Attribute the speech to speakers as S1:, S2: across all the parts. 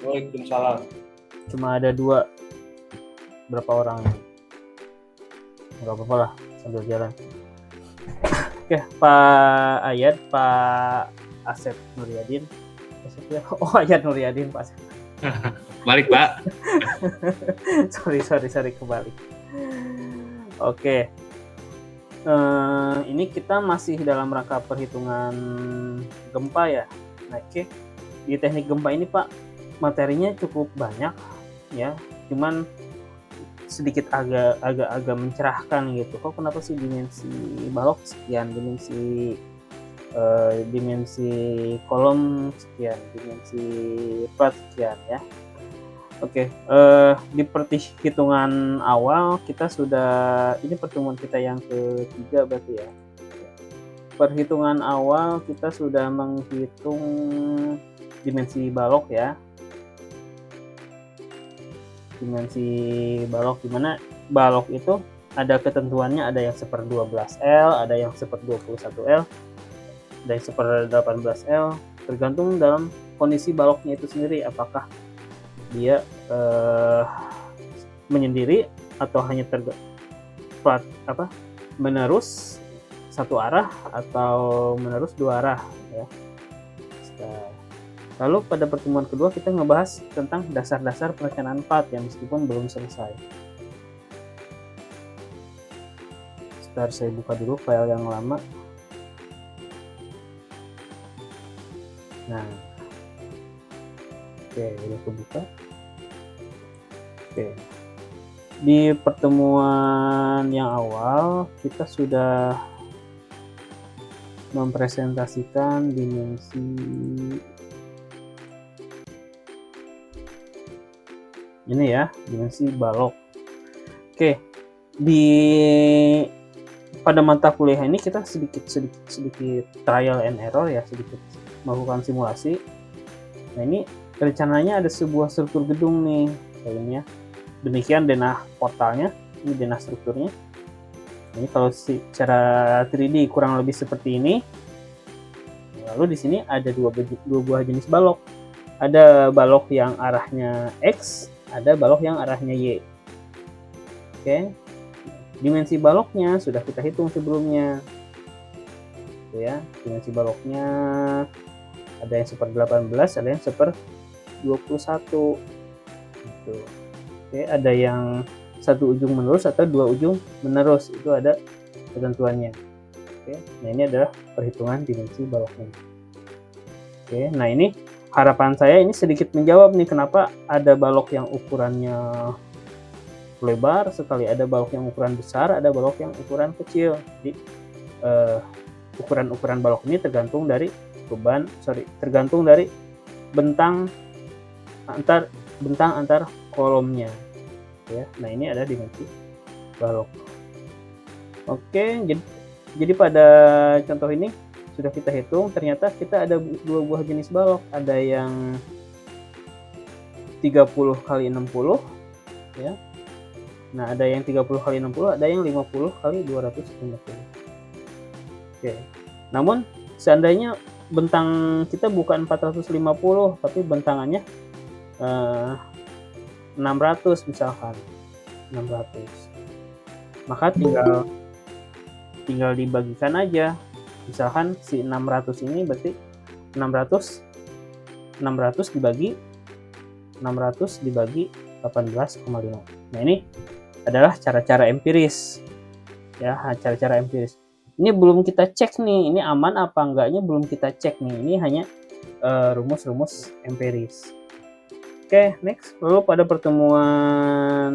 S1: Waalaikumsalam.
S2: Cuma ada 2, berapa orang? Nggak apa-apa lah, sambil jalan. Oke, Pak Ayat, Pak Asep Nuryadin. Asep ya? Oh, Ayat Nuryadin, Pak Asep.
S1: Balik, Pak.
S2: sorry, kembali. Oke. Ini kita masih dalam rangka perhitungan gempa ya. Nah, oke. Di teknik gempa ini, Pak, materinya cukup banyak ya. Cuman sedikit agak mencerahkan gitu. Kok kenapa sih dimensi balok sekian, dimensi kolom sekian, dimensi plat sekian ya. Oke, di perhitungan awal kita sudah, ini pertemuan kita yang ketiga berarti ya. Perhitungan awal kita sudah menghitung dimensi balok ya. Dimensi balok, dimana balok itu ada ketentuannya, ada yang 1/12L, ada yang 1/21L, ada yang 1/18L, tergantung dalam kondisi baloknya itu sendiri, apakah dia menyendiri atau hanya menerus satu arah atau menerus 2 arah ya. Lalu pada pertemuan kedua kita ngebahas tentang dasar-dasar perencanaan plat yang meskipun belum selesai. Sebentar, saya buka dulu file yang lama. Nah, oke, udah kebuka. Oke, di pertemuan yang awal kita sudah mempresentasikan dimensi ini ya, dimensi balok. Oke, pada mata kuliah ini kita sedikit trial and error ya, sedikit melakukan simulasi. Nah, ini rencananya ada sebuah struktur gedung nih kayaknya. Demikian denah portalnya, ini denah strukturnya. Ini kalau secara 3D kurang lebih seperti ini. Lalu di sini ada dua buah jenis balok. Ada balok yang arahnya X, ada balok yang arahnya Y. Oke. Dimensi baloknya sudah kita hitung sebelumnya. Gitu ya. Dimensi baloknya ada yang 1/18, ada yang 1/21. Gitu. Oke, ada yang satu ujung menerus atau 2 ujung menerus, itu ada ketentuannya. Oke, nah ini adalah perhitungan dimensi baloknya. Oke, nah ini harapan saya ini sedikit menjawab nih kenapa ada balok yang ukurannya lebar sekali, ada balok yang ukuran besar, ada balok yang ukuran kecil. Jadi ukuran balok ini tergantung dari tergantung dari bentang antar kolomnya ya. Nah, ini ada dimensi balok. Oke, jadi pada contoh ini sudah kita hitung, ternyata kita ada 2 buah jenis balok, ada yang 30x60 ya. Nah, ada yang 30x60, ada yang 50x250. Oke. Namun seandainya bentang kita bukan 450 tapi bentangannya 600 misalkan, 600. Maka tinggal dibagikan aja. Misalkan si 600 ini berarti 600 dibagi 18,5. Nah, ini adalah cara-cara empiris ya, cara-cara empiris. Ini belum kita cek nih, ini aman apa enggaknya belum kita cek nih. Ini hanya rumus-rumus empiris. Oke, next. Lalu pada pertemuan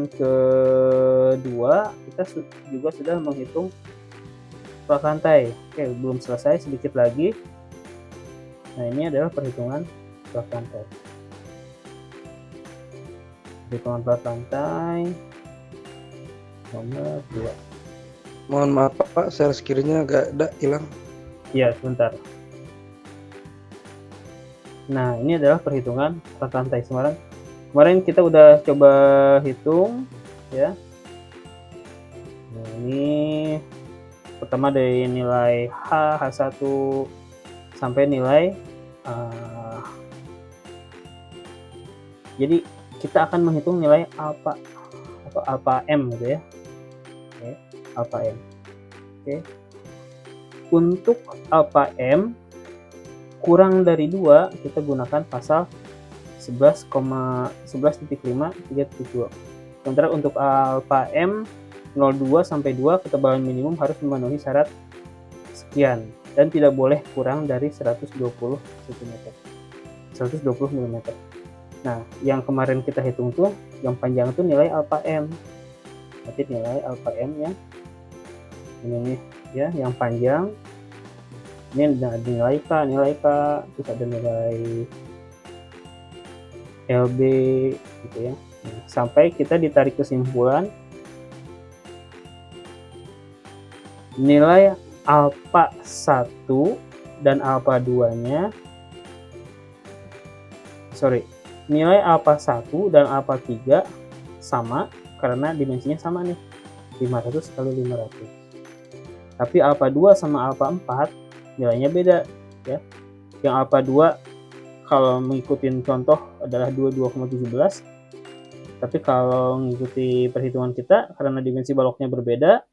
S2: kedua kita juga sudah menghitung plat lantai. Oke, belum selesai, sedikit lagi. Nah, ini adalah perhitungan plat lantai. Perhitungan plat lantai nomor 2.
S3: Mohon maaf Pak, share screen-nya agak hilang.
S2: Iya, sebentar. Nah, ini adalah perhitungan plat lantai Semarang. Kemarin kita udah coba hitung ya. Nah, ini pertama dari nilai H1 sampai nilai Jadi kita akan menghitung nilai alfa atau alfa M gitu ya. Oke, alfa M. Oke. Untuk alfa M kurang dari 2 kita gunakan pasal 11,11.5.3.2. Sementara untuk alfa M 02 sampai 2 ketebalan minimum harus memenuhi syarat sekian dan tidak boleh kurang dari 120 cm. 120 mm. Nah, yang kemarin kita hitung tuh yang panjang tuh nilai alfa M. Berarti nilai alfa M yang ini nih ya, yang panjang. Ini ada nilai K, terus ada nilai LB gitu ya. Nah, sampai kita ditarik kesimpulan nilai alfa 1 dan alfa 2-nya nilai alfa 1 dan alfa 3 sama karena dimensinya sama nih, 500 kali 500. Tapi alfa 2 sama alfa 4 nilainya beda ya. Yang alfa 2 kalau mengikuti contoh adalah 22,17, tapi kalau mengikuti perhitungan kita karena dimensi baloknya berbeda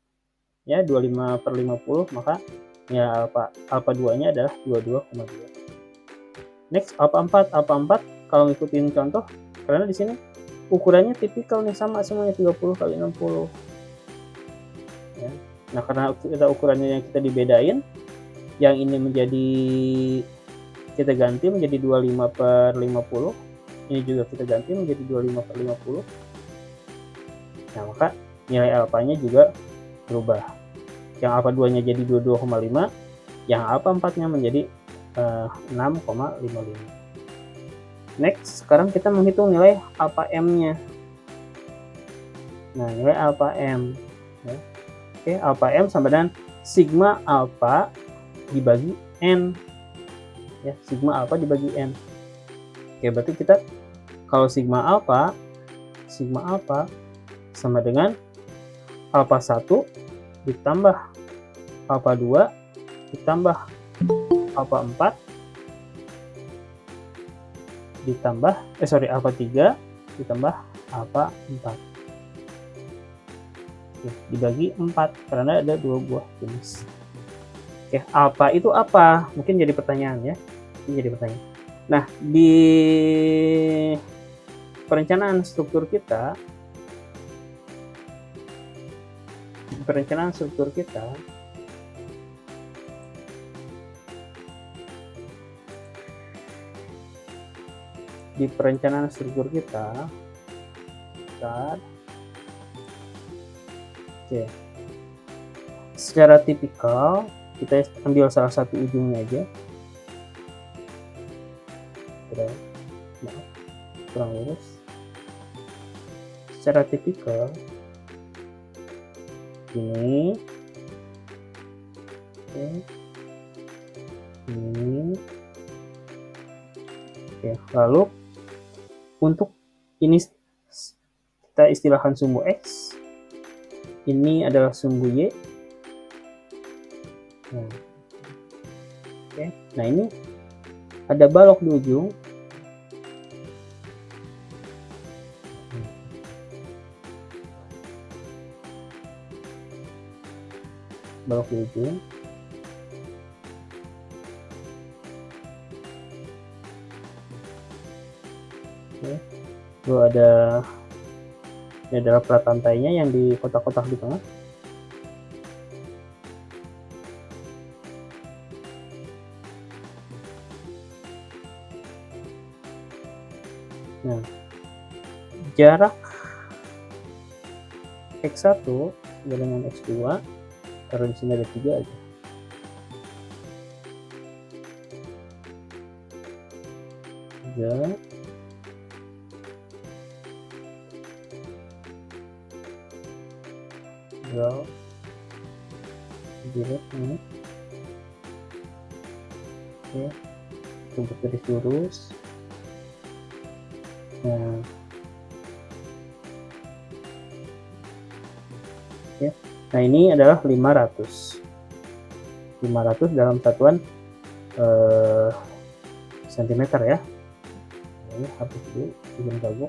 S2: ya, 25/50, maka ya alfa 2-nya adalah 22,2. Next, alfa 4 kalau ngikutin contoh karena di sini ukurannya tipikal nih, sama semuanya 30x60 ya. Nah, karena kita ukurannya yang kita dibedain, yang ini menjadi kita ganti menjadi 25/50, ini juga kita ganti menjadi 25/50. Nah, maka nilai alfanya juga berubah. Yang alfa 2-nya jadi 22,5, yang alfa 4-nya menjadi 6,55. Next, sekarang kita menghitung nilai alfa M-nya. Nah, nilai alfa M ya. Oke, alfa M sama dengan sigma alfa dibagi N ya, sigma alfa dibagi N. Oke, berarti kita kalau sigma alfa sama dengan alfa 1 ditambah alfa 2 ditambah alfa 4 ditambah alfa 3 ditambah alfa 4. Oke, dibagi 4 karena ada 2 buah jenis. Oke, alfa itu apa? Mungkin jadi pertanyaan ya. Ini jadi pertanyaan. Nah, di perencanaan struktur kita oke, secara tipikal kita ambil salah satu ujungnya aja. Kurang lurus. Secara tipikal ini, oke, ini, oke. Lalu untuk ini kita istilahkan sumbu X, ini adalah sumbu Y. Nah, oke. Nah, ini ada balok di ujung. Balok di ujung. Oke. Lalu ini adalah plat lantainya yang di kotak-kotak di tengah. Nah, jarak X1 dengan X2, taruh di sini ada 3 aja. Draw direct ini. Oke, untuk garis lurus. Nah, ya. Nah, ini adalah 500 dalam satuan cm ya. ini hapus dulu bikin gabung.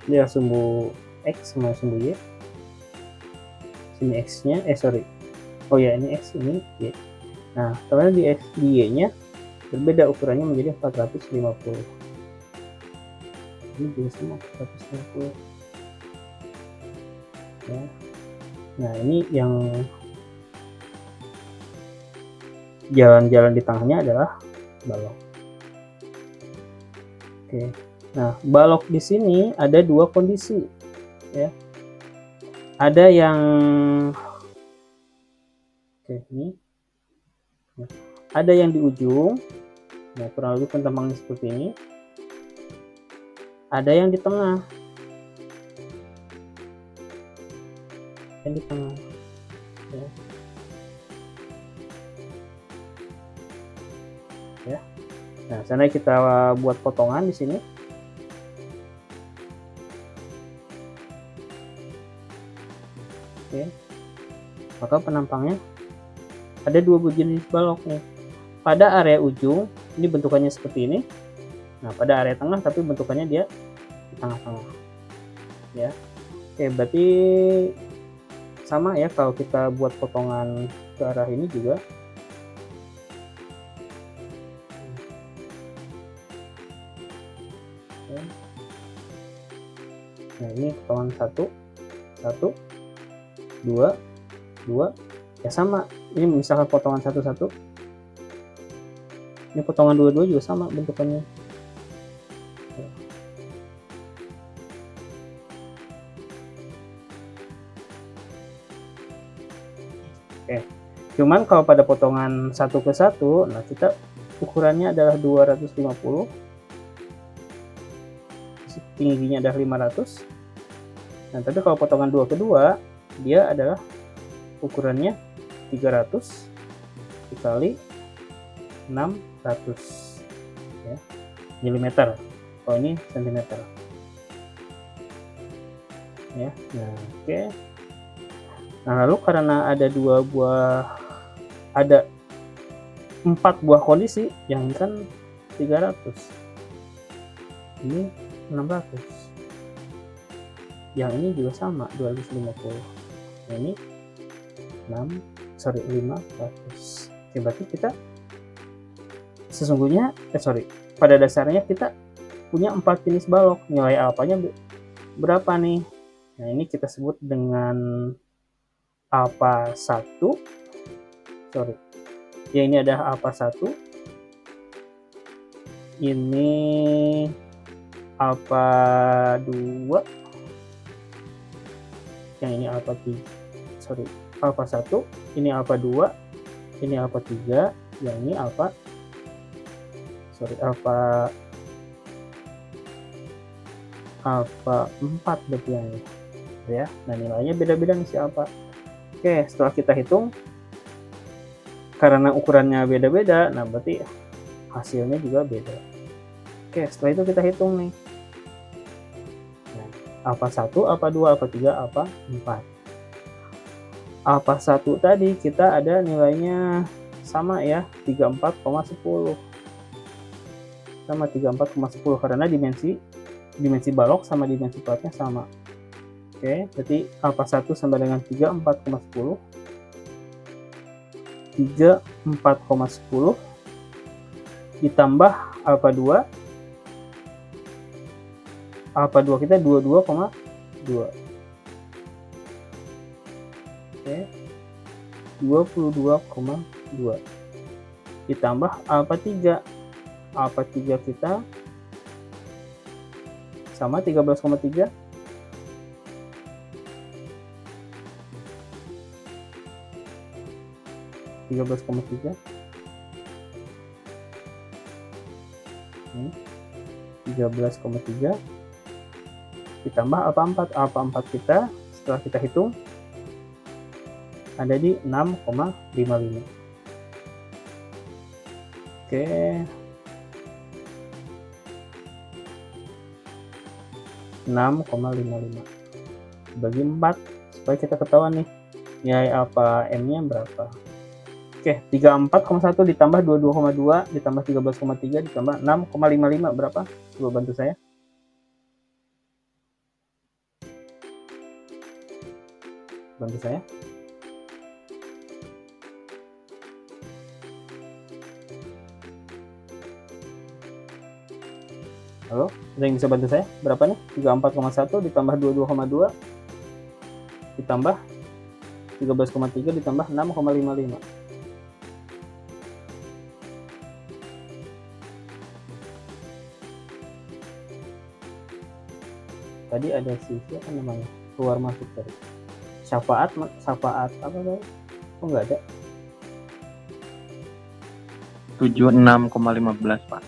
S2: Ini adalah sumbu X sama sumbu Y. Sini X nya oh ya, ini X, ini Y. Nah, ternyata di X di Y nya berbeda, ukurannya menjadi 450. Ini juga sama 450 ya. Nah, ini yang jalan-jalan di tengahnya adalah balok. Oke. Nah, balok di sini ada dua kondisi ya. Ada yang ini. Ada yang di ujung. Nah, kurang lebih pentambangnya seperti ini. Ada yang di tengah. Yang di tengah. Ya. Ya. Nah, sana kita buat potongan di sini. Oke. Maka penampangnya ada dua jenis balok nih. Pada area ujung ini bentukannya seperti ini. Nah, pada area tengah tapi bentukannya dia di tengah-tengah. Ya. Oke, berarti sama ya kalau kita buat potongan ke arah ini juga. Oke. Nah, ini potongan 1 2 ya sama. Ini misalkan potongan 1 ini potongan 2 juga sama bentukannya. Oke, cuman kalau pada potongan 1 ke 1, nah kita ukurannya adalah 250, tingginya adalah 500. Nah, tapi kalau potongan 2 ke 2 dia adalah ukurannya 300 dikali 600 ya, milimeter. Kalau ini sentimeter ya. Nah, oke. Nah, lalu karena ada 4 buah kondisi, yang ini kan 300, ini 600, yang ini juga sama 250, ini 500. Oke, berarti kita sesungguhnya pada dasarnya kita punya 4 jenis balok. Nilai alfanya berapa nih? Nah, ini kita sebut dengan alfa 1. Ya, ini ada alfa 1. Ini alfa 2. Yang ini alfa 3. Alfa 1, ini alfa 2, ini alfa 3, yang ini alfa 4 berarti yang ini ya. Nah, nilainya beda-beda nih si alfa. Oke, setelah kita hitung karena ukurannya beda-beda, nah berarti hasilnya juga beda. Oke, setelah itu kita hitung nih. Nah, alfa 1, alfa 2, alfa 3, alfa 4. Alfa 1 tadi kita ada nilainya sama ya, 34,10. Sama 34,10 karena dimensi balok sama dimensi platnya sama. Oke, berarti alfa 1 sama dengan 34,10. 34,10 ditambah alfa 2. Alfa 2 kita 22,2. Oke, 22,2 ditambah alfa 3. Alfa 3 kita sama 13,3. 13,3. 13,3 ditambah alfa 4. Alfa 4 kita setelah kita hitung ada di 6,55. Oke. (6,55) bagi 4 supaya kita ketahuan nih nilai alfa M nya berapa. Oke, 34,1 ditambah 22,2 ditambah 13,3 ditambah 6,55 berapa? Coba bantu saya. Bantu saya. Halo, ada yang bisa bantu saya? Berapa nih? 34,1 ditambah 22,2 ditambah 13,3 ditambah 6,55. Tadi ada sisi apa namanya? Keluar masuk tadi. Syafaat apa tadi? Oh, enggak ada.
S1: 76,15 Pak.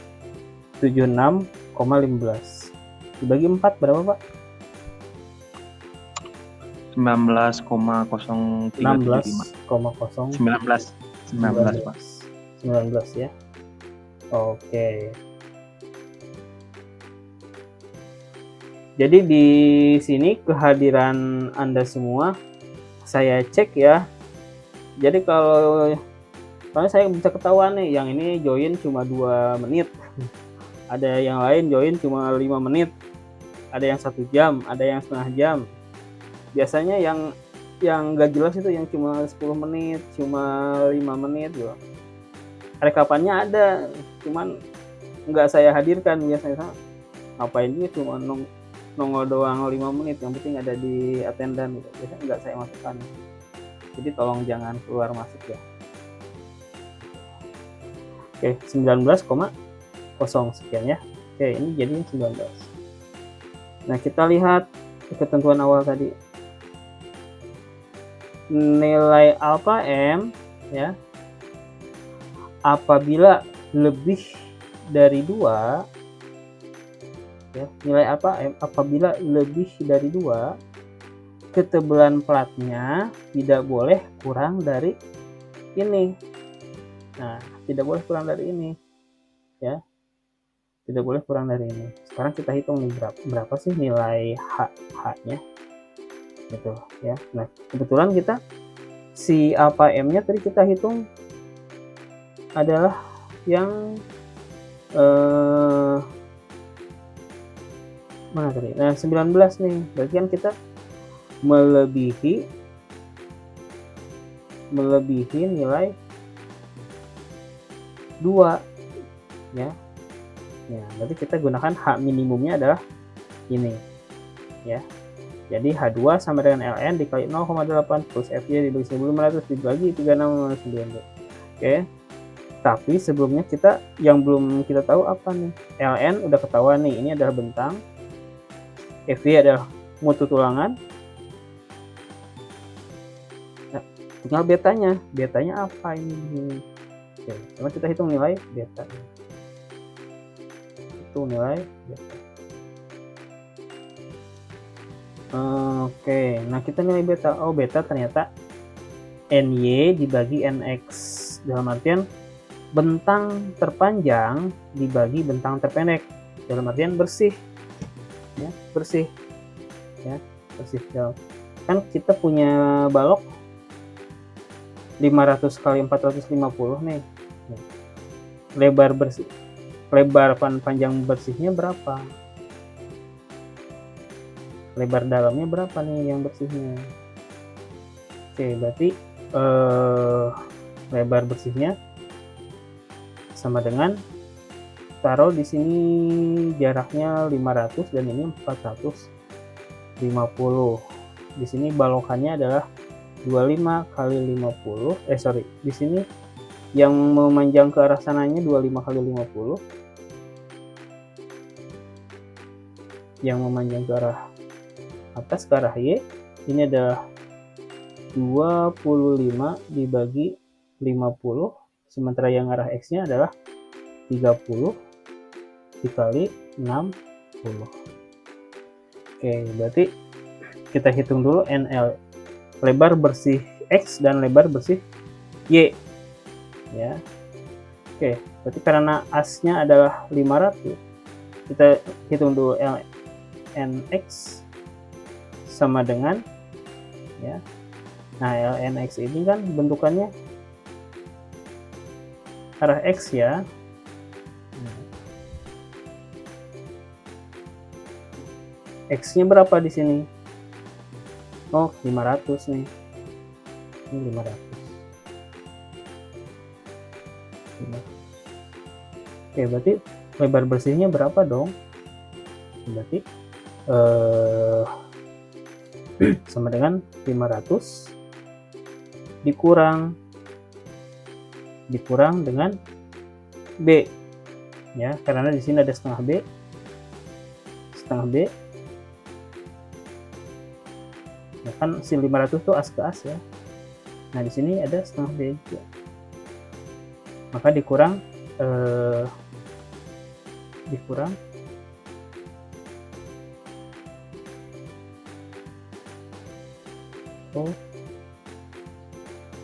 S2: 76,15 dibagi 4 berapa Pak?
S1: 19,0375. 19 Pak.
S2: 19 ya. Oke. Jadi di sini kehadiran Anda semua saya cek ya. Jadi kalau saya bisa ketahuan nih, yang ini join cuma 2 menit. Ada yang lain join cuma 5 menit. Ada yang 1 jam, ada yang setengah jam. Biasanya yang nggak jelas itu yang cuma 10 menit, cuma 5 menit gitu. Rekapannya ada, cuman nggak saya hadirkan biasanya. Ngapain juga cuma nongol doang 5 menit, yang penting ada di attendance gitu. Biasanya nggak saya masukkan. Jadi tolong jangan keluar masuk ya. Oke, 19,0 sekian ya. Oke, ini jadi 19. Nah, kita lihat ketentuan awal tadi. Nilai alfa M ya, apabila lebih dari 2 ya, nilai alfa M apabila lebih dari 2, ketebalan platnya tidak boleh kurang dari ini. Nah, tidak boleh kurang dari ini ya, tidak boleh kurang dari ini. Sekarang kita hitung nih berapa sih nilai H-nya gitu ya. Nah, kebetulan kita si alfa M-nya tadi kita hitung adalah yang mana tadi? Nah, 19 nih. Berarti kan kita melebihi nilai 2 ya. Ya, berarti kita gunakan H minimumnya adalah ini ya. Jadi H2 sama dengan ln dikali 0,8 plus Fy dibagi 1500 dibagi 36,9. Oke. Tapi sebelumnya kita yang belum kita tahu apa nih? Ln udah ketahuan nih, ini adalah bentang. Fy adalah mutu tulangan. Nah, tinggal betanya. Betanya apa ini? Oke, coba kita hitung nilai beta. Itu nilai beta. Oke, nah kita nilai beta. Oh, beta ternyata NY dibagi NX. Dalam artian bentang terpanjang dibagi bentang terpendek. Dalam artian bersih. Ya, bersih. Ya, bersih. Kan kita punya balok 500 kali 450 nih. Lebar bersih. Lebar panjang bersihnya berapa? Lebar dalamnya berapa nih yang bersihnya? Oke, berarti lebar bersihnya sama dengan, taruh di sini jaraknya 500 dan ini 450. Di sini balokannya adalah 25 kali 50. Di sini yang memanjang ke arah sananya 25 kali 50. Yang memanjang ke arah atas ke arah Y ini adalah 25 dibagi 50, sementara yang arah X nya adalah 30 dikali 60. Oke, berarti kita hitung dulu NL, lebar bersih X dan lebar bersih Y ya. Oke, berarti karena asnya adalah 500, kita hitung dulu LNX sama dengan ya. Nah, LNX ini kan bentukannya arah X ya. X-nya berapa di sini? Oh, 500 nih. Ini 500. Oke, berarti lebar bersihnya berapa dong? Berarti sama dengan 500 dikurang dengan B ya, karena di sini ada setengah B ya kan, si 500 tuh as ke as ya. Nah di sini ada setengah B juga, maka dikurang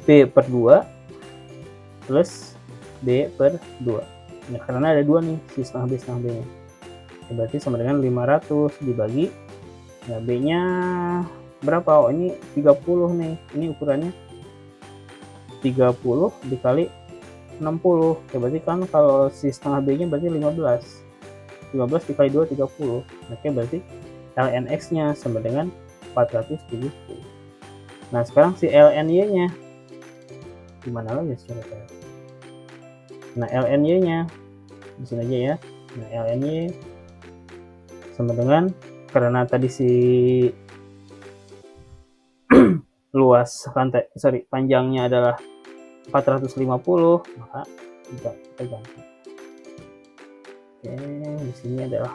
S2: B per 2 plus B per 2. Nah, karena ada 2 nih, si setengah B nya. Berarti sama dengan 500 dibagi, ya B nya berapa? Oh ini 30 nih, ini ukurannya 30 dikali 60. Ya, berarti kan kalau si setengah B nya berarti 15 dikali 2 30. Oke, berarti ln(x) nya sama dengan 470. Nah sekarang si ln(y) nya gimana lagi secara cara? Nah ln(y) nya di sini aja ya. Nah ln(y) sama dengan, karena tadi si luas panjangnya adalah 450, maka kita ganti. Oke, di sini adalah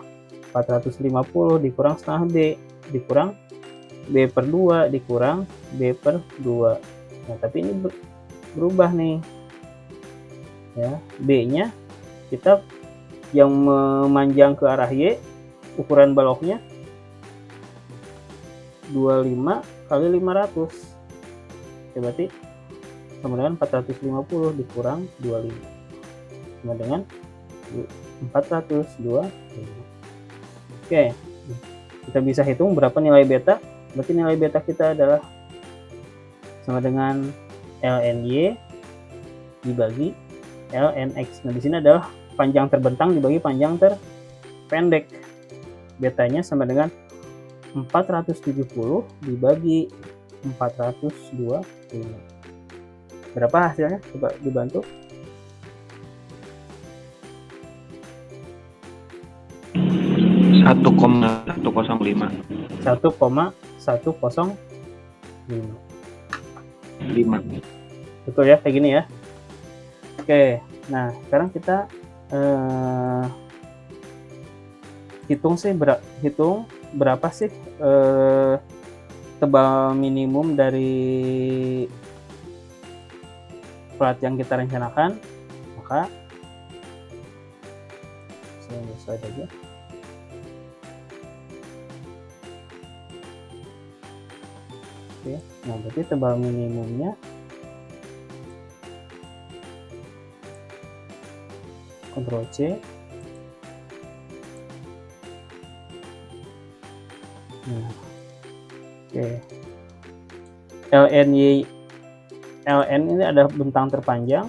S2: 450 dikurang setengah B dikurang B per 2 dikurang B per 2. Nah tapi ini berubah nih ya, B nya kita yang memanjang ke arah Y, ukuran baloknya 25 kali 500. Oke, berarti sama dengan 450 dikurang 25 sama dengan 425. Oke, kita bisa hitung berapa nilai beta. Berarti nilai beta kita adalah sama dengan ln(y) dibagi ln(x). Nah di sini adalah panjang terbentang dibagi panjang terpendek. Betanya sama dengan 470 dibagi 425. Berapa hasilnya? Coba dibantu.
S1: 1,105.
S2: 1,105.
S1: 5.
S2: Betul ya, kayak gini ya. Oke, nah sekarang kita hitung berapa sih tebal minimum dari plat yang kita rencanakan. Maka saya slide aja. Oke, nah berarti tebal minimumnya Ctrl C. Nah, oke. ln ini ada bentang terpanjang,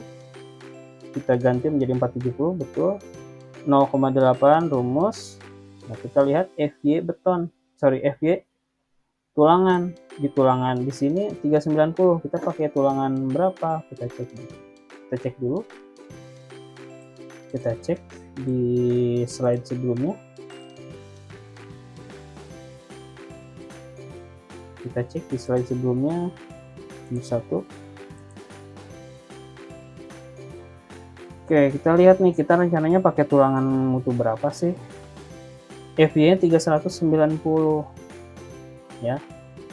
S2: kita ganti menjadi 470, betul. 0,8 rumus. Nah kita lihat FY tulangan. Di tulangan di sini 390, kita pakai tulangan berapa? Kita cek dulu. Kita cek di slide sebelumnya. Satu. Oke, kita lihat nih, kita rencananya pakai tulangan mutu berapa sih? FY-nya 390 ya.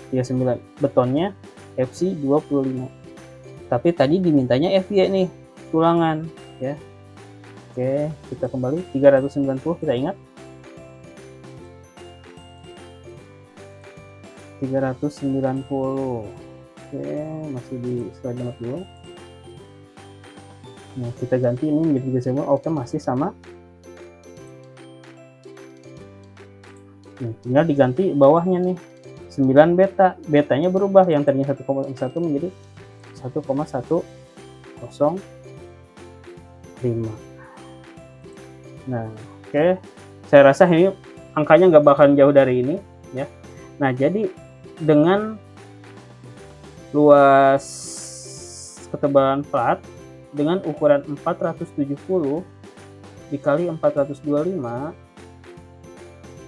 S2: 39, betonnya FC 25. Tapi tadi dimintanya FY nih, tulangan ya. Oke, kita kembali 390, kita ingat 390. Oke, masih di slide nomor 2. Nah, kita ganti ini menjadi 39. Oke, masih sama. Nah, tinggal diganti bawahnya nih 9 beta. Betanya berubah, yang tadinya 1,1 menjadi 1,105. Nah, oke. Saya rasa ini angkanya nggak bakalan jauh dari ini ya. Nah, jadi dengan luas ketebalan plat dengan ukuran 470 dikali 425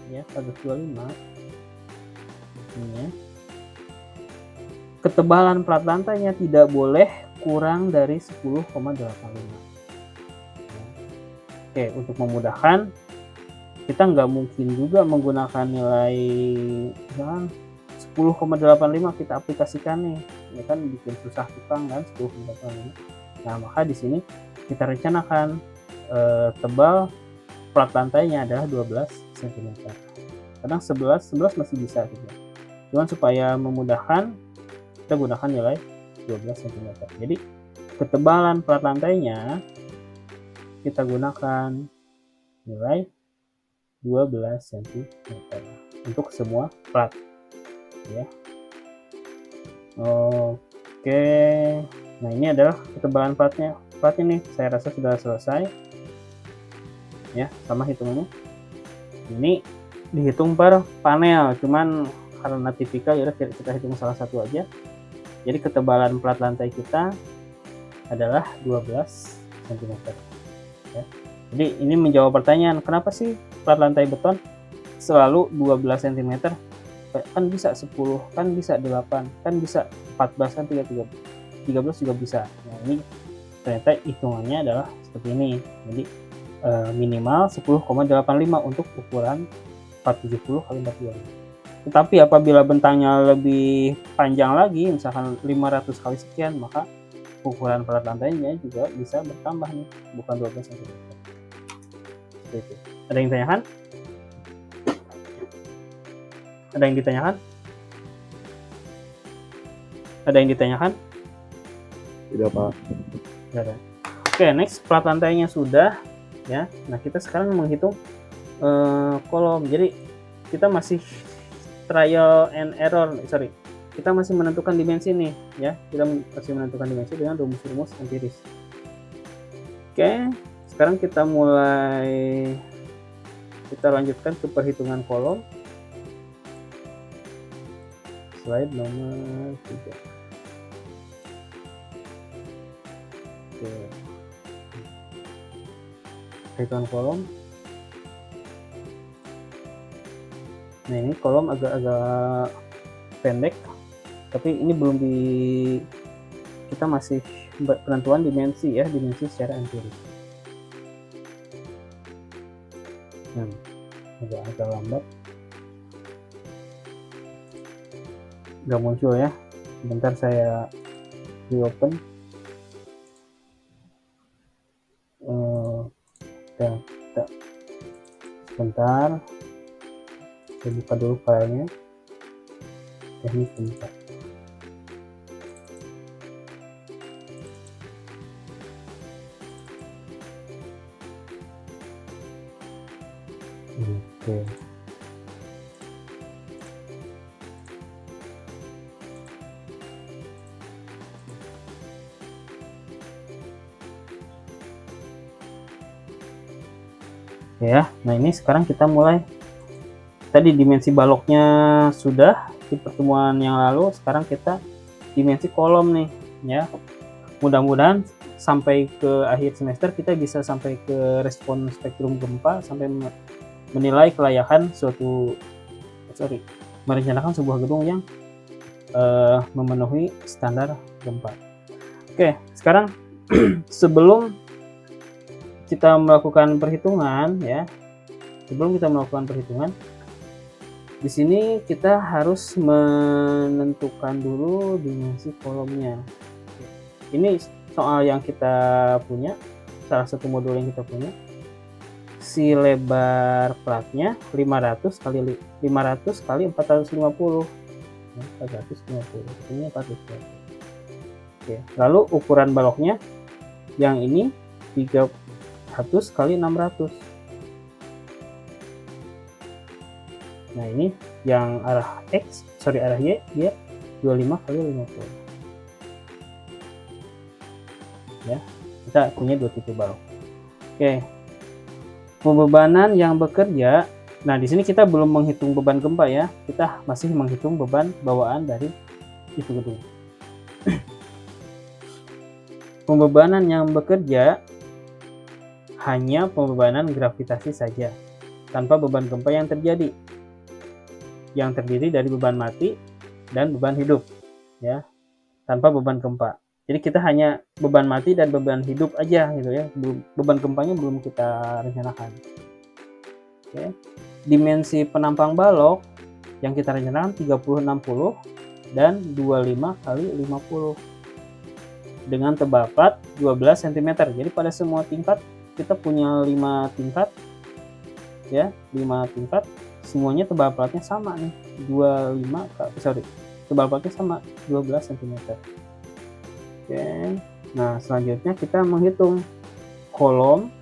S2: ya, 425 ini ya. Ketebalan plat lantainya tidak boleh kurang dari 10,85. Oke, untuk memudahkan kita nggak mungkin juga menggunakan nilai misalkan 10,85 kita aplikasikan nih, ya kan bikin susah tukang kan 10,85. Nah, maka di sini kita rencanakan tebal plat lantainya adalah 12 cm. Kadang 11 masih bisa gitu. Cuman supaya memudahkan kita gunakan nilai 12 cm. Jadi ketebalan plat lantainya kita gunakan nilai 12 cm untuk semua plat ya. Oke, nah ini adalah ketebalan platnya. Plat ini saya rasa sudah selesai ya, sama hitungannya. Ini dihitung per panel, cuman karena tipikal ya kita hitung salah satu aja. Jadi ketebalan plat lantai kita adalah 12 cm ya. Jadi ini menjawab pertanyaan, kenapa sih plat lantai beton selalu 12 cm? Kan bisa 10, kan bisa 8, kan bisa 14, kan 13 juga bisa. Nah, ini ternyata hitungannya adalah seperti ini. Jadi minimal 10,85 untuk ukuran 470 kali 425. Tetapi apabila bentangnya lebih panjang lagi, misalkan 500 kali sekian, maka ukuran plat lantainya juga bisa bertambah nih, bukan 12 cm. Seperti itu. Ada yang ditanyakan? Ada yang ditanyakan? Ada yang ditanyakan?
S3: Tidak, Pak.
S2: Tidak ada. Oke, next, plat lantainya sudah ya. Nah, kita sekarang menghitung kolom. Jadi kita masih trial and error, kita masih menentukan dimensi nih ya. Kita masih menentukan dimensi dengan rumus-rumus empiris. Oke, sekarang kita lanjutkan ke perhitungan kolom. Slide nomor 3. Oke. Perhitungan kolom. Nah, ini kolom agak pendek, tapi ini belum kita masih penentuan dimensi ya, dimensi secara empiris. Nah, agak lambat, nggak muncul ya. Bentar saya reopen. Sebentar, saya buka dulu filenya. Teknik bentar. Oke. Ya, nah ini sekarang kita mulai. Tadi dimensi baloknya sudah di pertemuan yang lalu, sekarang kita dimensi kolom nih ya. Mudah-mudahan sampai ke akhir semester kita bisa sampai ke respon spektrum gempa, sampai menilai kelayakan merencanakan sebuah gedung yang memenuhi standar gempa. Oke, sekarang sebelum kita melakukan perhitungan ya, di sini kita harus menentukan dulu dimensi kolomnya. Ini soal yang kita punya, salah satu modul yang kita punya. Si lebar platnya 500 kali 450. 450. Ini 450. Oke, lalu ukuran baloknya yang ini 300 kali 600. Nah, ini yang arah arah Y dia 25 kali 50. Ya, kita punya dua tipe balok. Oke, pembebanan yang bekerja. Nah, di sini kita belum menghitung beban gempa ya. Kita masih menghitung beban bawaan dari itu gedung. Pembebanan yang bekerja hanya pembebanan gravitasi saja, tanpa beban gempa yang terjadi, yang terdiri dari beban mati dan beban hidup, ya, tanpa beban gempa. Jadi kita hanya beban mati dan beban hidup aja gitu ya. Beban gempanya belum kita rencanakan. Oke. Dimensi penampang balok yang kita rencanakan 30-60 dan 25 kali 50 dengan tebal plat 12 cm. Jadi pada semua tingkat kita punya 5 tingkat ya, 5 tingkat, semuanya tebal platnya sama nih, 25 tebal platnya sama 12 cm. Oke. Nah, selanjutnya kita menghitung kolom,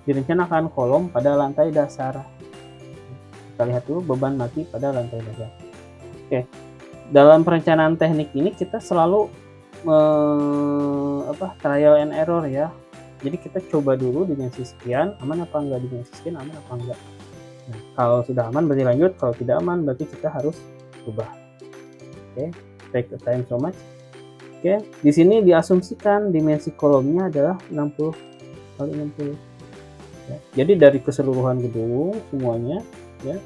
S2: direncanakan kolom pada lantai dasar. Kita lihat dulu beban mati pada lantai dasar. Oke. Dalam perencanaan teknik ini kita selalu trial and error ya. Jadi kita coba dulu dimensi sekian, aman apa enggak, dimensi sekian aman apa enggak. Nah, kalau sudah aman berarti lanjut, kalau tidak aman berarti kita harus ubah. Oke, take the time so much. Oke, di sini diasumsikan dimensi kolomnya adalah 60 kali 60. Ya, jadi dari keseluruhan gedung semuanya ya.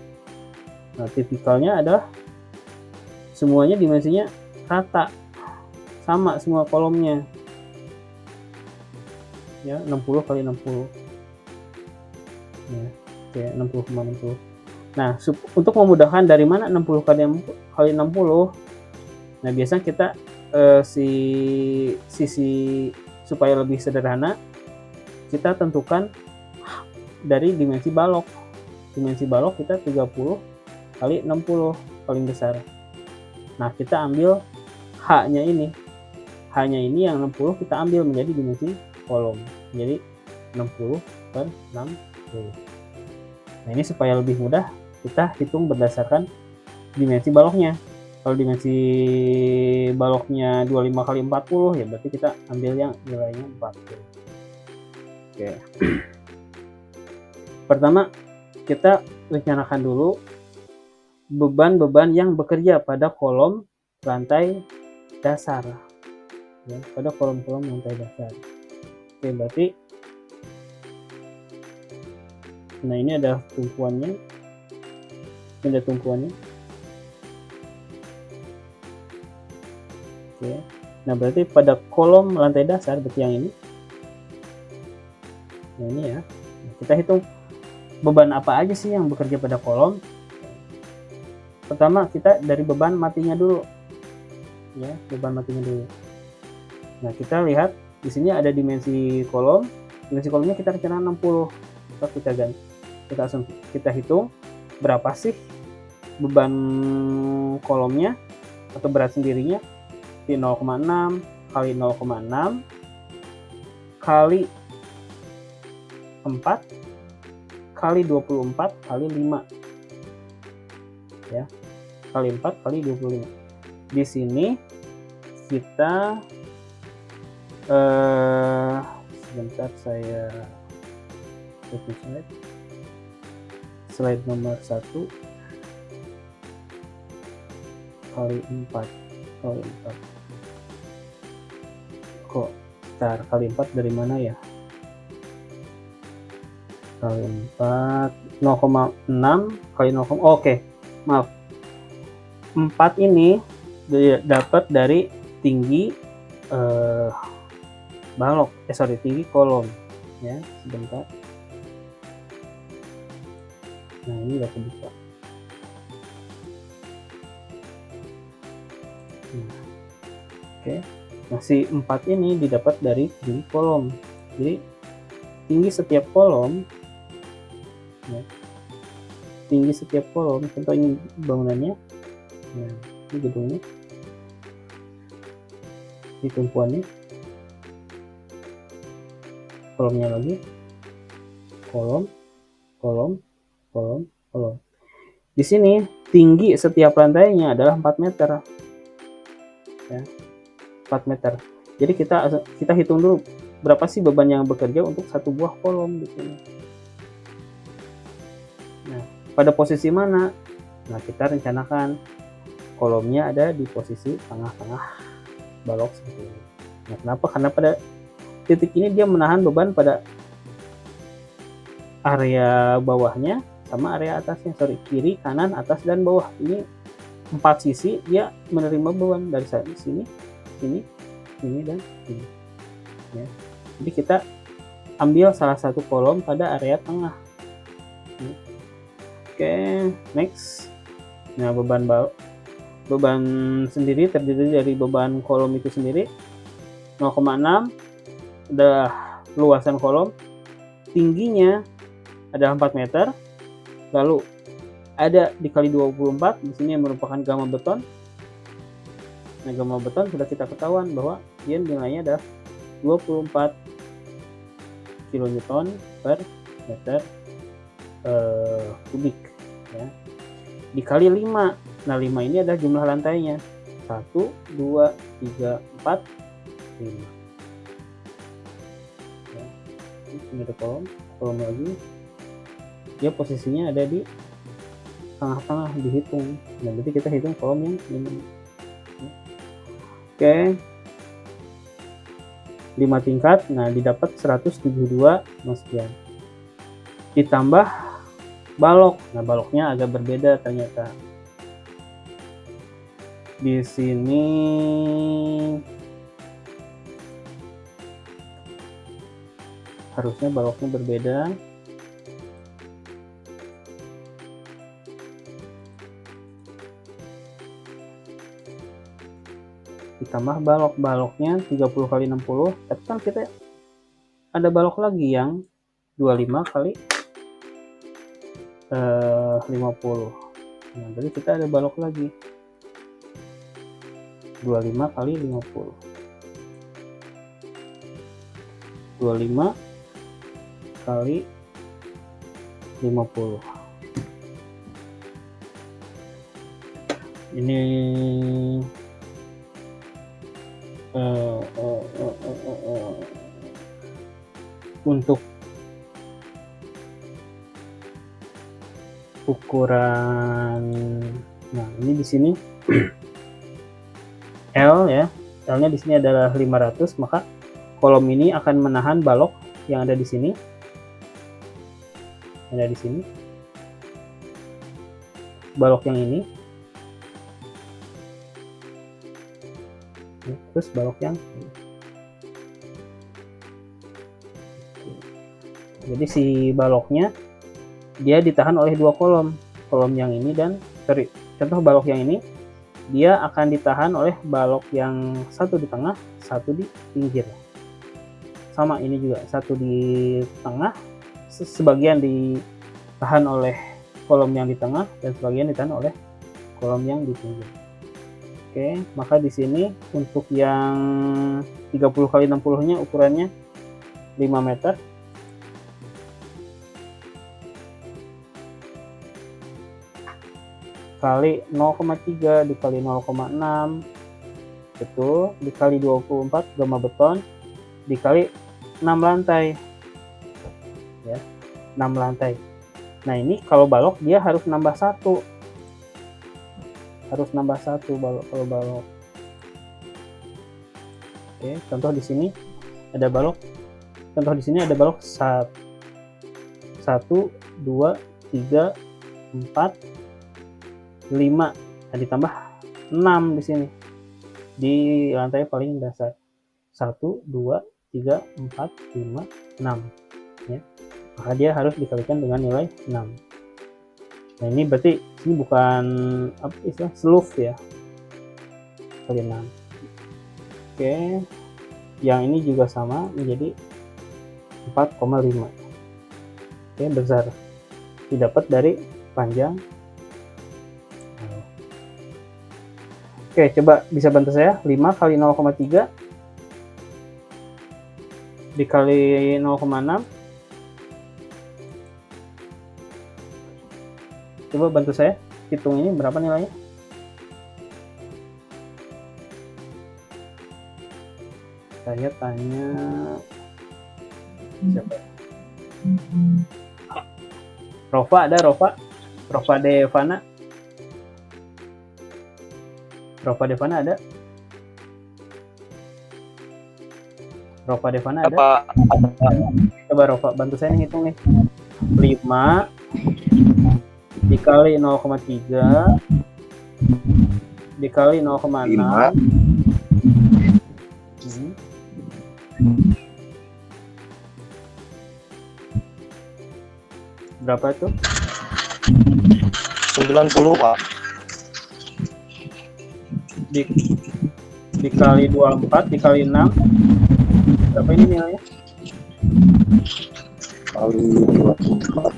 S2: Nah, tipikalnya adalah semuanya dimensinya rata. Sama semua kolomnya. Ya, 60 kali 60. Ya, oke, 60,60. Nah, untuk memudahkan dari mana 60 kali 60? Nah, biasanya kita sisi supaya lebih sederhana, kita tentukan dari dimensi balok. Dimensi balok kita 30 kali 60 paling besar. Nah, kita ambil H-nya ini. H-nya ini yang 60 kita ambil menjadi dimensi kolom. Jadi 60 per 60. Nah, ini supaya lebih mudah kita hitung berdasarkan dimensi baloknya. Kalau dimensi baloknya 25 kali 40 ya berarti kita ambil yang nilainya 40. Oke. Pertama, kita rencanakan dulu beban-beban yang bekerja pada kolom lantai dasar. Ya, pada kolom-kolom lantai dasar. Oke, berarti nah ini ada tumpuannya. Ini ada tumpuannya. Oke. Nah, berarti pada kolom lantai dasar berarti yang ini. Nah, ini ya. Nah, kita hitung beban apa aja sih yang bekerja pada kolom. Pertama, kita dari beban matinya dulu. Ya, beban matinya dulu. Nah, kita lihat di sini ada dimensi kolom. Dimensi kolomnya kita rencanakan 60. Terus kita ganti. Kita hitung berapa sih beban kolomnya atau berat sendirinya. 0,6 kali 0,6 kali 4 kali 24 kali 5 ya, kali 4 kali 25. Di sini kita sebentar saya slide nomor 1 kali 4 kali 4 kok ntar kali 4 dari mana ya, kali 4 0,6 kali 0, oke maaf, 4 ini dapat dari tinggi balok, tinggi kolom ya, sebentar. Nah, ini udah kebuka. Nah, oke. Nah, si 4 ini didapat dari tinggi kolom. Jadi tinggi setiap kolom ya, tinggi setiap kolom, contoh ini bangunannya ya, ini gedungnya, ini tumpuannya, kolomnya lagi, kolom. Di sini tinggi setiap lantainya adalah 4 meter ya, 4 meter. Jadi kita hitung dulu berapa sih beban yang bekerja untuk satu buah kolom di sini. Nah, pada posisi mana? Nah, kita rencanakan kolomnya ada di posisi tengah-tengah balok seperti ini. Nah, kenapa? Karena pada titik ini dia menahan beban pada area bawahnya sama area atasnya, kiri, kanan, atas, dan bawah. Ini 4 sisi dia menerima beban dari sini, sini, sini, dan sini. Ya. Jadi kita ambil salah satu kolom pada area tengah. Oke, next. Nah, beban sendiri terdiri dari beban kolom itu sendiri 0,6, ada luasan kolom, tingginya ada 4 meter, lalu ada dikali 24, di sini yang merupakan gamma beton. Nah, gamma beton sudah kita ketahuan bahwa dia nilainya adalah 24 kN per meter kubik, ya. Dikali 5. Nah, 5 ini adalah jumlah lantainya. 1, 2, 3, 4, 5. Ya. Ini ada kolom lagi. Dia posisinya ada di tengah-tengah, dihitung. Nah, berarti kita hitung kolom yang ini. Oke. 5 tingkat, nah didapat 172 sekian. Ditambah balok. Nah, baloknya agak berbeda ternyata. Di sini harusnya baloknya berbeda. Ditambah baloknya 30 kali 60, tapi kan kita ada balok lagi yang 25 kali 50. Nah, jadi kita ada balok lagi 25 kali 50. 25 kali 50. Ini untuk ukuran, nah ini di sini L ya, L-nya di sini adalah 500, maka kolom ini akan menahan balok yang ada di sini, balok yang ini, terus balok yang ini. Jadi si baloknya dia ditahan oleh dua kolom yang ini dan contoh balok yang ini dia akan ditahan oleh balok yang satu di tengah, satu di pinggir. Sama ini juga, satu di tengah, sebagian ditahan oleh kolom yang di tengah dan sebagian ditahan oleh kolom yang di pinggir. Oke, maka di sini untuk yang 30 kali 60-nya ukurannya 5 meter. Kali 0,3 dikali 0,6, betul, dikali 24 gamma beton, dikali 6 lantai, ya, 6 lantai. Nah, ini kalau balok dia harus nambah satu, balok kalau balok. Oke, contoh di sini ada balok, 1, 2, 3, 4, 5, nah, ditambah 6 di sini di lantai paling dasar. 1, 2, 3, 4, 5, 6, ya. Maka dia harus dikalikan dengan nilai 6. Nah, ini berarti ini bukan apa istilah seluf ya, kali 6. Oke, yang ini juga sama menjadi 4,5. Oke, besar didapat dari panjang. Oke, coba bisa bantu saya. 5 kali 0,3 dikali 0,6. Coba bantu saya hitung ini berapa nilainya. Saya tanya Siapa? Rova ada Rova? Rova Devana? Rova Devana ada? Rova Devana ada?
S4: Apa?
S2: Coba Rova bantu saya nih hitung nih. 5 dikali 0,3 dikali 0,6.
S4: 5.
S2: Berapa tuh?
S4: 90, Pak.
S2: Dikali 24 dikali 6. Berapa ini nilainya?
S4: Kali 24.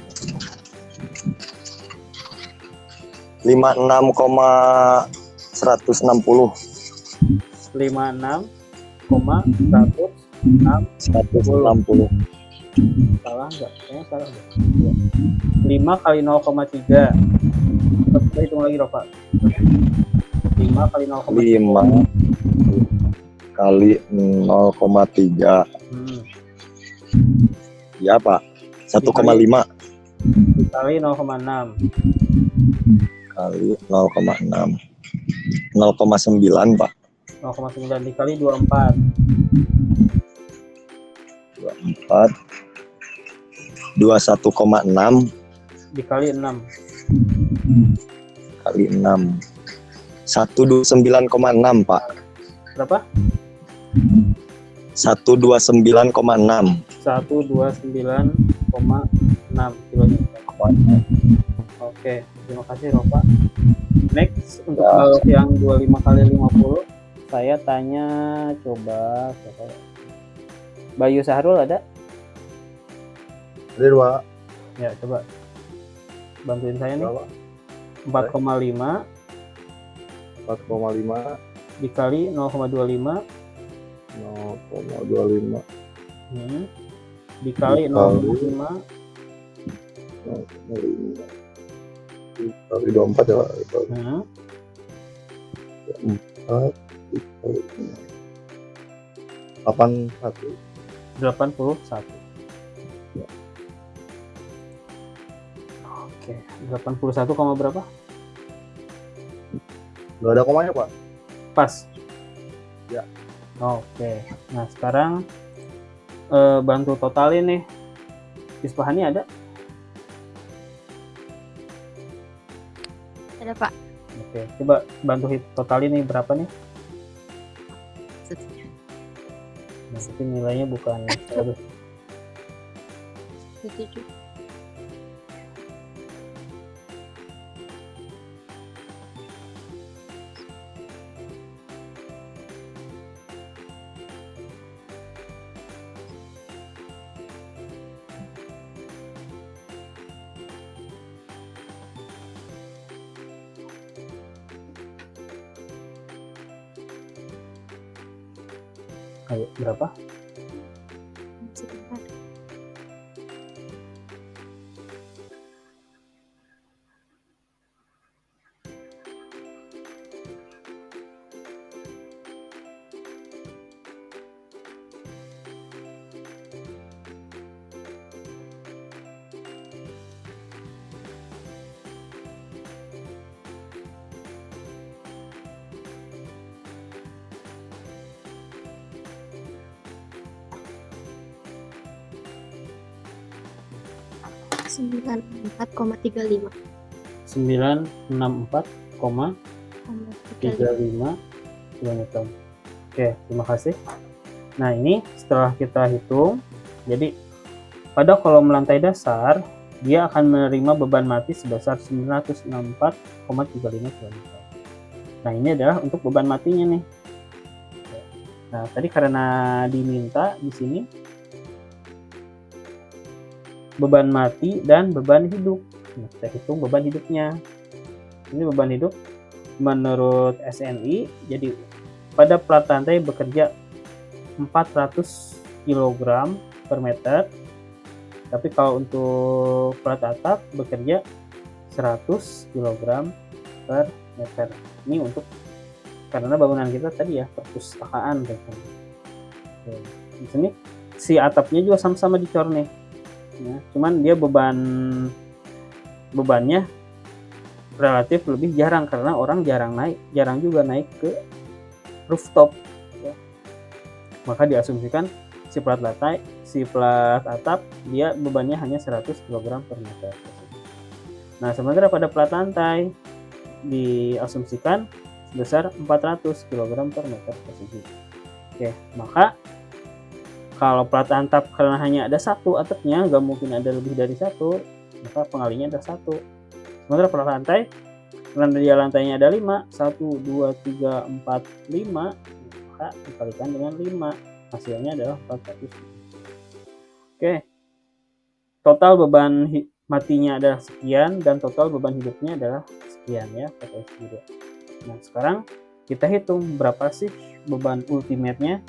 S4: 56,160.
S2: 56,160.
S4: 160.
S2: Salah nggak? Kayaknya salah deh. 5 kali 0,3. Coba hitung lagi Rova. 5 kali 0,3.
S4: 5 kali 0,3. Ya, Pak. 1,5
S2: Dikali 0,6.
S4: kali 0,6. 0,9, Pak.
S2: 0,9 dikali 24.
S4: 24. 21,6
S2: Dikali 6.
S4: kali 6. 129,6, Pak.
S2: Berapa?
S4: 129,6.
S2: 129,6 kilometer. Oke, terima kasih Rova. Next untuk
S4: Ya.
S2: balok yang 25 kali 50, saya tanya coba siapa ya? Bayu Sahrul ada?
S5: Ada 2.
S2: Ya, coba bantuin saya nih.
S5: Berapa?
S2: 4,5
S5: 4,5
S2: dikali 0,25
S5: 0,25
S2: dikali 0,5
S5: kali 24 ya, Pak.
S2: hmm,
S5: 4 dikali 81.
S2: 81. Oke, 81, berapa?
S5: Nggak ada komanya, Pak.
S2: Pas.
S5: Ya.
S2: Oke. Nah, sekarang bantu totalin nih. Isfahani ada?
S6: Ada Pak.
S2: Oke, coba bantu totalin nih berapa nih? Nah, itu nilainya bukan 100.
S6: 7.
S2: Ayo, berapa?
S6: Sebentar. Sembilan 4,35
S2: 964,35 km. Oke, terima kasih. Nah, ini setelah kita hitung, jadi pada kolom lantai dasar dia akan menerima beban mati sebesar 964,35 km. Nah, ini adalah untuk beban matinya nih. Nah, tadi karena diminta di sini beban mati dan beban hidup. Nah, kita hitung beban hidupnya. Ini beban hidup menurut SNI, jadi pada plat lantai bekerja 400 kg per meter, tapi kalau untuk plat atap bekerja 100 kg per meter. Ini untuk karena bangunan kita tadi ya perpustakaan. Oke. Di sini si atapnya juga sama-sama dicor nih. Ya, cuman dia bebannya relatif lebih jarang karena orang jarang juga naik ke rooftop. Ya. Maka diasumsikan si plat atap dia bebannya hanya 100 kg per meter. Nah, sementara pada plat lantai diasumsikan sebesar 400 kg per meter persegi. Oke, maka kalau plat atap karena hanya ada satu atapnya, nggak mungkin ada lebih dari satu, maka pengalinya ada satu. Sementara plat lantai, karena dia lantainya ada 5, 1, 2, 3, 4, 5, maka dikalikan dengan 5, hasilnya adalah 400. Oke, total beban matinya adalah sekian dan total beban hidupnya adalah sekian ya, PTS2. Nah, sekarang kita hitung berapa sih beban ultimate-nya.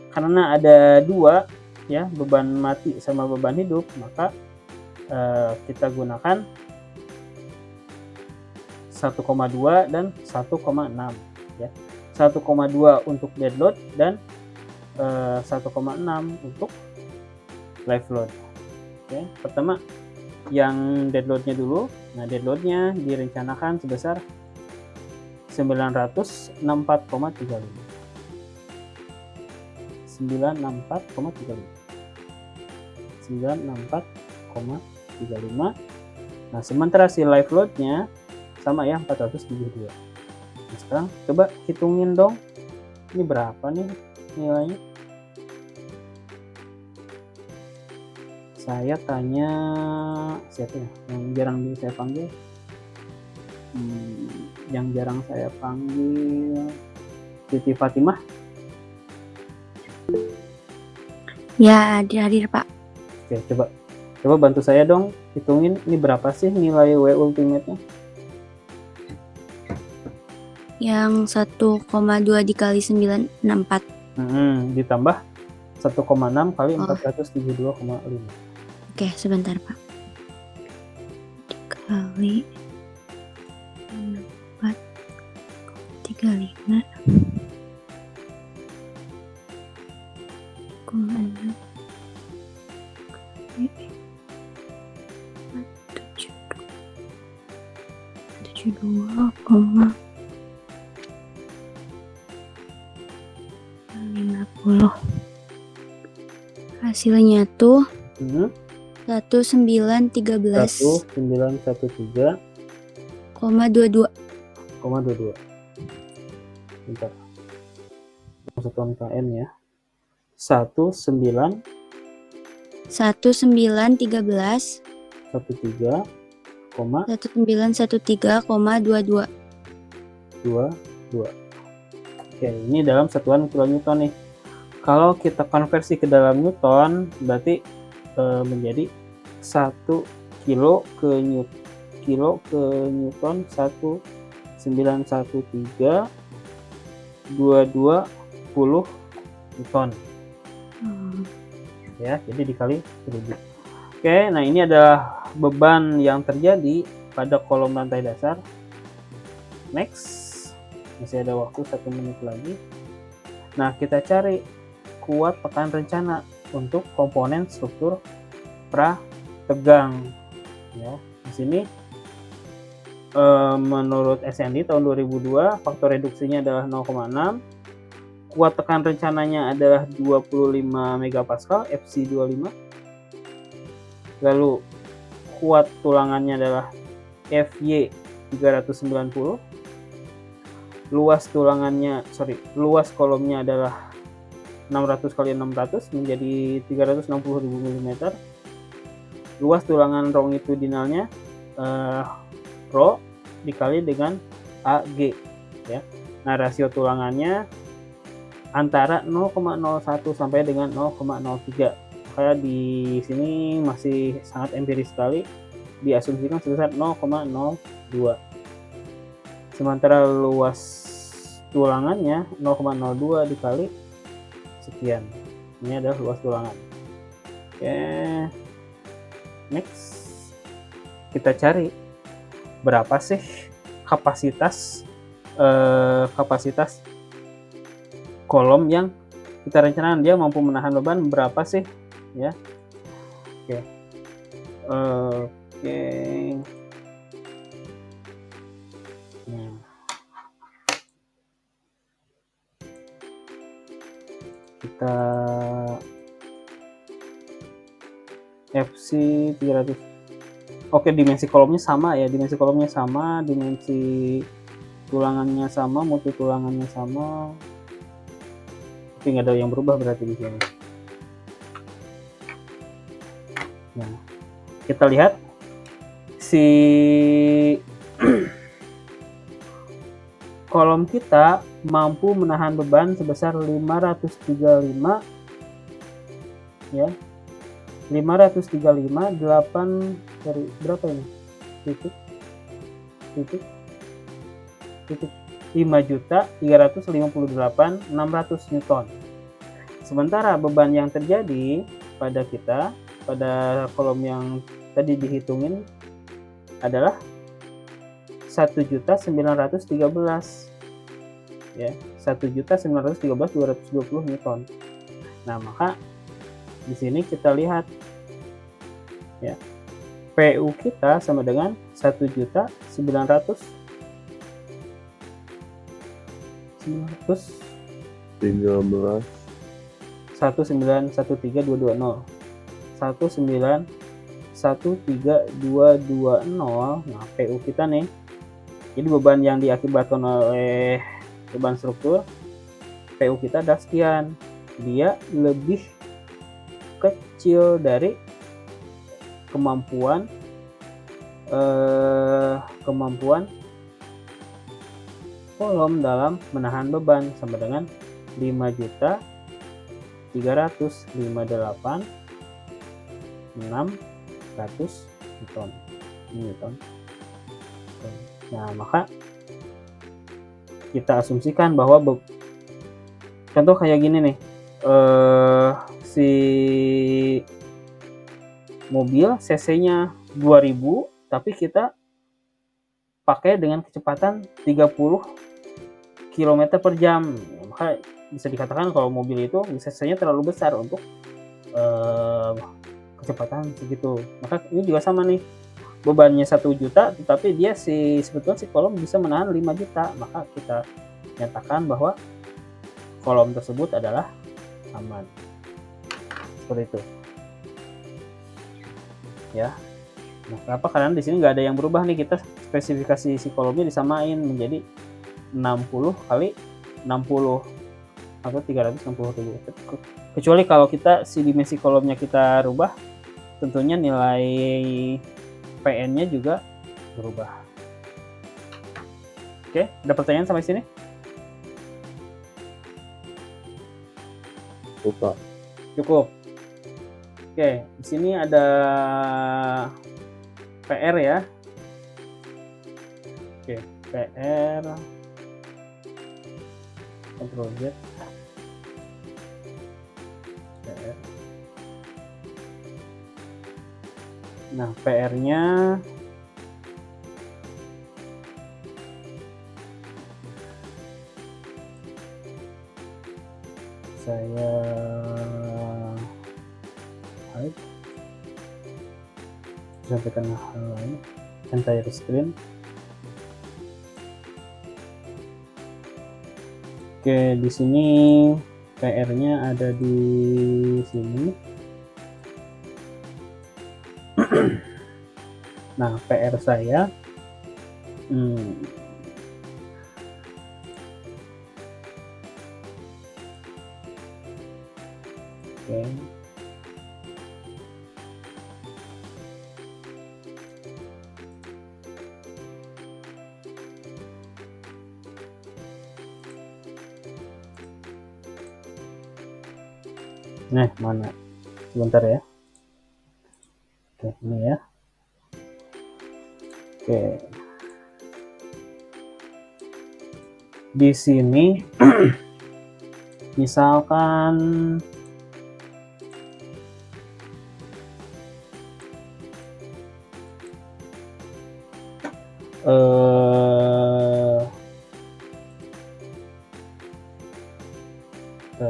S2: Karena ada dua ya, beban mati sama beban hidup, maka kita gunakan 1,2 dan 1,6 ya. 1,2 untuk dead load dan 1,6 untuk live load. Oke, pertama yang dead load-nya dulu. Nah, dead load-nya direncanakan sebesar 964,35. 964,35. Nah, sementara si live load-nya sama ya, 472. Nah, sekarang coba hitungin dong. Ini berapa nih nilainya? Saya tanya siapa ya? Yang jarang saya panggil. Yang jarang saya panggil Siti Fatimah.
S6: Ya, hadir Pak.
S2: Oke, coba bantu saya dong hitungin ini berapa sih nilai W ultimate-nya?
S6: Yang 1,2 dikali 964.
S2: Ditambah 1,6 kali 472,5.
S6: Oke, sebentar Pak. Dikali 4,35. Hasilnya tuh 1913,22.
S2: Bentar. Satuan KN ya. 1913
S6: 1913,22.
S2: 22. Oke, ini dalam satuan kilonewton nih. Kalau kita konversi ke dalam newton, berarti menjadi 1 kilo ke newton 1913 220 newton. Ya, jadi dikali 1000. Oke, nah ini adalah beban yang terjadi pada kolom lantai dasar. Next, masih ada waktu 1 menit lagi. Nah, kita cari kuat tekan rencana untuk komponen struktur pra tegang. Ya, di sini menurut SND tahun 2002 faktor reduksinya adalah 0,6. Kuat tekan rencananya adalah 25 MPa FC 25. Lalu kuat tulangannya adalah FY 390. Luas kolomnya adalah 600 kali 600 menjadi 360.000 mm. Luas tulangan longitudinalnya Rho dikali dengan AG ya. Nah, rasio tulangannya antara 0,01 sampai dengan 0,03. Maka di sini masih sangat empiris sekali, diasumsikan sebesar 0,02. Sementara luas tulangannya 0,02 dikali sekian. Ini adalah luas tulangan. Oke. Next. Kita cari berapa sih kapasitas kolom yang kita rencanakan dia mampu menahan beban berapa sih, ya. Oke. Oke. Nah. Kita FC 300. Oke, dimensi kolomnya sama ya, dimensi tulangannya sama, multi tulangannya sama. Tapi nggak ada yang berubah berarti di sini. Nah, kita lihat si kolom kita mampu menahan beban sebesar 535, ya. 535 8 dari berapa ini? Titik 5.358.600 Newton. Sementara beban yang terjadi pada kolom yang tadi dihitungin adalah 1.913, ya, 1.913.220 Newton. Nah, maka di sini kita lihat, ya, PU kita sama dengan 1.913.220. 1913220. Nah, PU kita nih. Jadi beban yang diakibatkan oleh beban struktur, PU kita ada sekian. Dia lebih kecil dari kemampuan kolom dalam menahan beban sama dengan 5.358.600 Newton. Nah, maka kita asumsikan bahwa contoh kayak gini nih, si mobil cc-nya 2000 tapi kita pakai dengan kecepatan 30 km per jam, maka bisa dikatakan kalau mobil itu cc-nya terlalu besar untuk kecepatan segitu. Maka ini juga sama nih, bebannya 1 juta tetapi dia sebetulnya si kolom bisa menahan 5 juta, maka kita nyatakan bahwa kolom tersebut adalah aman. Seperti itu, ya. Nah, kenapa? Karena di sini nggak ada yang berubah nih, kita spesifikasi si kolomnya disamain menjadi 60 kali 60 atau 360.000. Kecuali kalau kita si dimensi kolomnya kita rubah, tentunya nilai PN-nya juga berubah. Oke, ada pertanyaan sampai sini? Cukup. Oke, di sini ada PR ya. Oke, PR. Ctrl Z. PR. Nah, PR-nya saya sampaikan hal lain, entire screen. Oke, di sini PR-nya ada di sini. Nah, PR saya oke. Nah, mana? Sebentar ya. Oke, ini ya. Oke. Di sini misalkan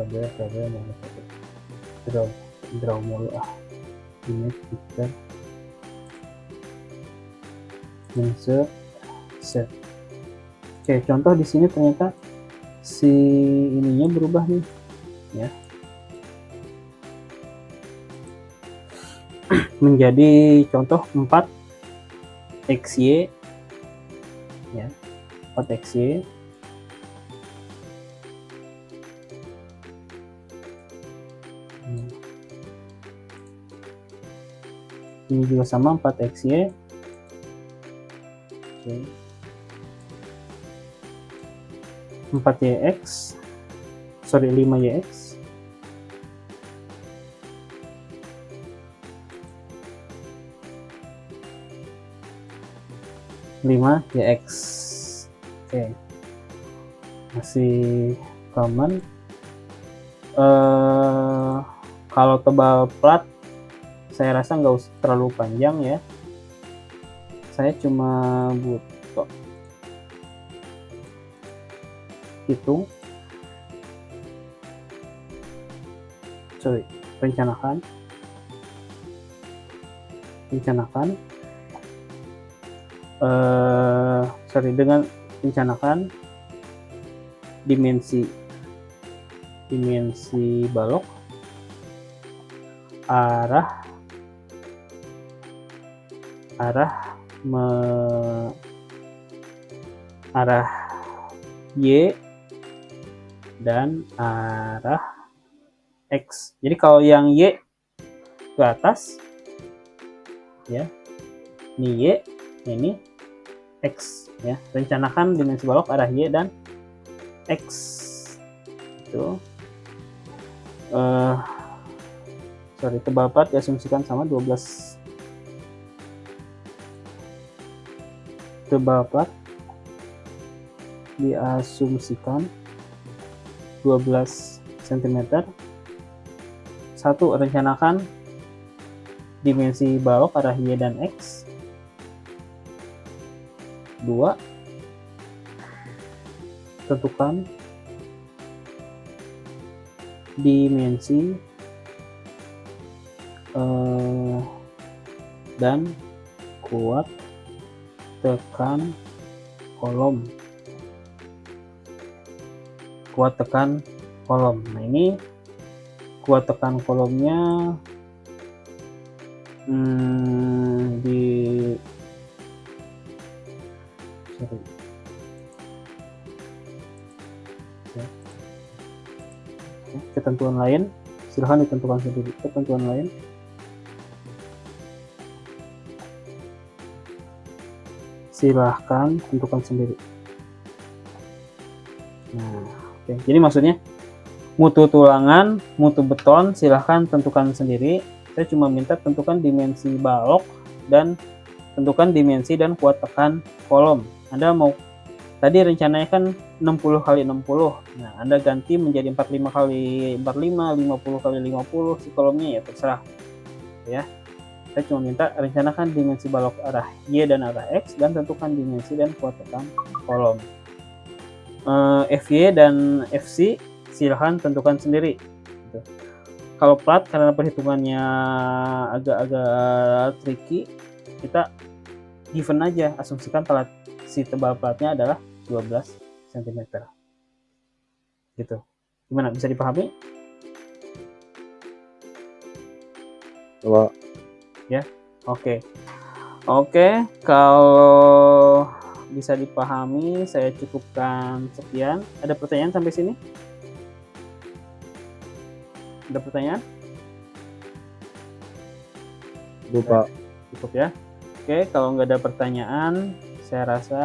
S2: mana draw mulu image picture insert set. Oke, contoh di sini ternyata si ininya berubah nih ya, menjadi contoh 4xy ya, 4xy. Ini juga sama 4xy. Oke. 4yx, sorry 5yx. Oke, masih common. Kalau tebal plat saya rasa nggak usah terlalu panjang ya, saya cuma butuh hitung, rencanakan dengan rencanakan dimensi balok, arah Y dan arah X. Jadi kalau yang Y ke atas ya, ini Y, ini X ya. Rencanakan dimensi balok, arah Y dan X itu tebal plat diasumsikan sama 12. Tebal plat diasumsikan 12 cm. 1. Rencanakan dimensi balok, arah Y dan X. 2. Tentukan dimensi dan kuat tekan kolom. Nah, ini kuat tekan kolomnya ketentuan lain silahkan ditentukan sendiri. Ketentuan lain silahkan tentukan sendiri. Nah, oke. Jadi maksudnya mutu tulangan, mutu beton silahkan tentukan sendiri. Saya cuma minta tentukan dimensi balok dan tentukan dimensi dan kuat tekan kolom. Anda mau, tadi rencananya kan 60 kali 60. Nah, Anda ganti menjadi 45 kali 45, 50 kali 50 si kolomnya, ya terserah. Ya. Saya cuma minta rencanakan dimensi balok arah Y dan arah X dan tentukan dimensi dan kuat tekan kolom. FY dan FC silahkan tentukan sendiri. Gitu. Kalau plat karena perhitungannya agak-agak tricky, kita given aja, asumsikan plat si tebal platnya adalah 12 cm. Gitu. Gimana, bisa dipahami?
S5: Coba.
S2: Ya, oke. Kalau bisa dipahami, saya cukupkan sekian. Ada pertanyaan sampai sini? Ada pertanyaan?
S5: Lupa.
S2: Cukup ya. Oke, kalau nggak ada pertanyaan, saya rasa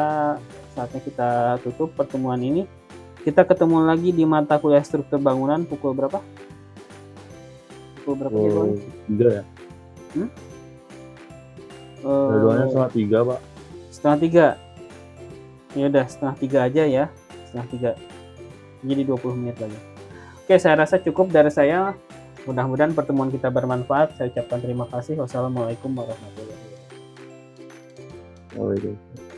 S2: saatnya kita tutup pertemuan ini. Kita ketemu lagi di mata kuliah struktur bangunan pukul berapa? Pukul berapa?
S5: 3 ya? Dua-duanya 2:30, Pak.
S2: 2:30. Ya udah, 2:30 aja ya. 2:30. Jadi 20 menit lagi. Oke, saya rasa cukup dari saya. Mudah-mudahan pertemuan kita bermanfaat. Saya ucapkan terima kasih. Wassalamualaikum warahmatullahi wabarakatuh.
S5: Waalaikumsalam.